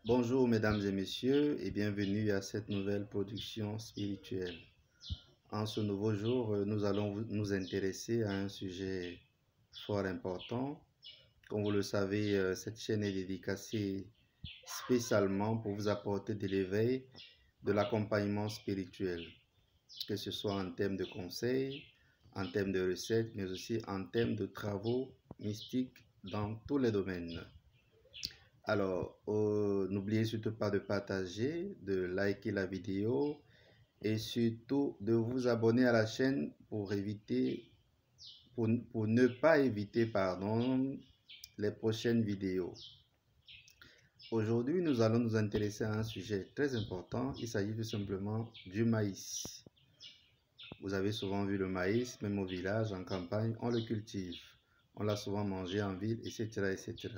Bonjour mesdames et messieurs et bienvenue à cette nouvelle production spirituelle. En ce nouveau jour, nous allons nous intéresser à un sujet fort important. Comme vous le savez, cette chaîne est dédicacée spécialement pour vous apporter de l'éveil, de l'accompagnement spirituel, que ce soit en termes de conseils, en termes de recettes, mais aussi en termes de travaux mystiques dans tous les domaines. Alors, n'oubliez surtout pas de partager, de liker la vidéo et surtout de vous abonner à la chaîne pour ne pas éviter, les prochaines vidéos. Aujourd'hui, nous allons nous intéresser à un sujet très important. Il s'agit tout simplement du maïs. Vous avez souvent vu le maïs, même au village, en campagne, on le cultive. On l'a souvent mangé en ville, etc., etc.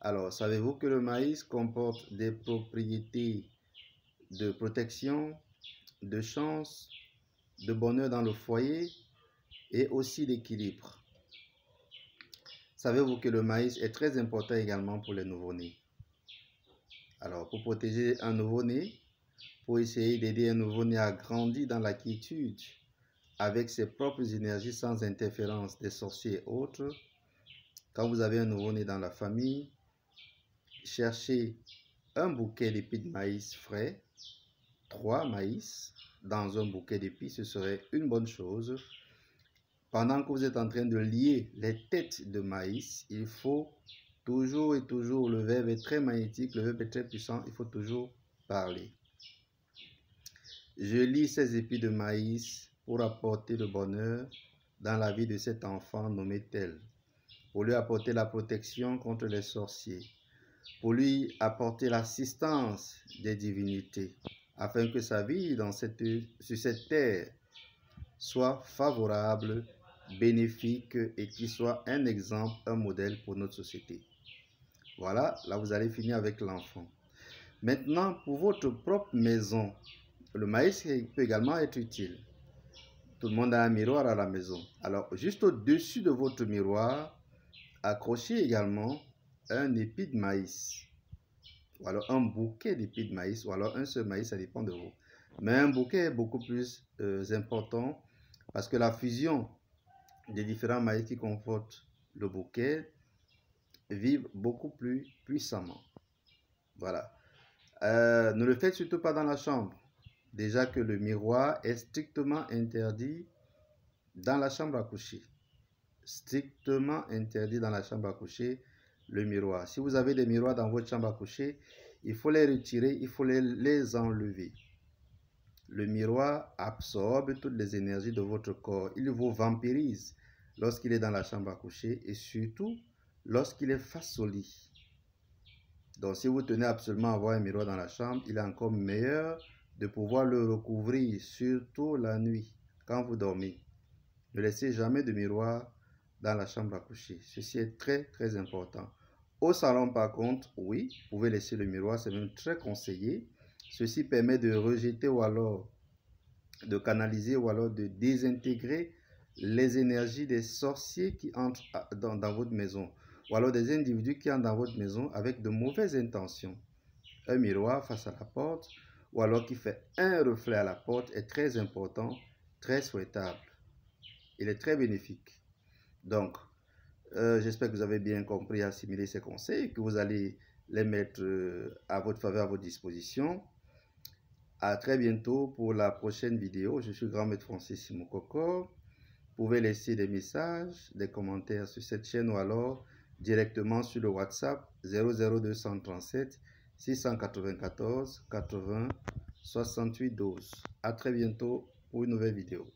Alors, savez-vous que le maïs comporte des propriétés de protection, de chance, de bonheur dans le foyer et aussi d'équilibre? Savez-vous que le maïs est très important également pour les nouveau-nés? Alors, pour protéger un nouveau-né, pour essayer d'aider un nouveau-né à grandir dans la quiétude, avec ses propres énergies sans interférence des sorciers et autres, quand vous avez un nouveau-né dans la famille, cherchez un bouquet d'épis de maïs frais, 3 maïs dans un bouquet d'épis, ce serait une bonne chose. Pendant que vous êtes en train de lier les têtes de maïs, il faut toujours et toujours, le verbe est très magnétique, le verbe est très puissant, il faut toujours parler. Je lis ces épis de maïs pour apporter le bonheur dans la vie de cet enfant nommé tel, pour lui apporter la protection contre les sorciers, pour lui apporter l'assistance des divinités, afin que sa vie sur cette terre soit favorable, bénéfique et qu'il soit un exemple, un modèle pour notre société. Voilà, là vous allez finir avec l'enfant. Maintenant, pour votre propre maison, le maïs peut également être utile. Tout le monde a un miroir à la maison. Alors, juste au-dessus de votre miroir, accrochez également un épi de maïs. Ou alors un bouquet d'épis de maïs, ou alors un seul maïs, ça dépend de vous. Mais un bouquet est beaucoup plus important parce que la fusion des différents maïs qui comportent le bouquet vivent beaucoup plus puissamment. Voilà. Ne le faites surtout pas dans la chambre. Déjà que le miroir est strictement interdit dans la chambre à coucher. Strictement interdit dans la chambre à coucher, le miroir. Si vous avez des miroirs dans votre chambre à coucher, il faut les retirer, il faut les enlever. Le miroir absorbe toutes les énergies de votre corps. Il vous vampirise lorsqu'il est dans la chambre à coucher et surtout lorsqu'il est face au lit. Donc si vous tenez absolument à avoir un miroir dans la chambre, il est encore meilleur de pouvoir le recouvrir, surtout la nuit, quand vous dormez. Ne laissez jamais de miroir dans la chambre à coucher. Ceci est très très important. Au salon par contre, oui, vous pouvez laisser le miroir, c'est même très conseillé. Ceci permet de rejeter ou alors de canaliser ou alors de désintégrer les énergies des sorciers qui entrent dans votre maison ou alors des individus qui entrent dans votre maison avec de mauvaises intentions. Un miroir face à la porte ou alors qui fait un reflet à la porte est très important, très souhaitable. Il est très bénéfique. Donc, j'espère que vous avez bien compris et assimilé ces conseils, que vous allez les mettre à votre faveur, à votre disposition. À très bientôt pour la prochaine vidéo. Je suis Grand Maître Francis Moukoko. Vous pouvez laisser des messages, des commentaires sur cette chaîne ou alors directement sur le WhatsApp 00237 694 80 68 12. À très bientôt pour une nouvelle vidéo.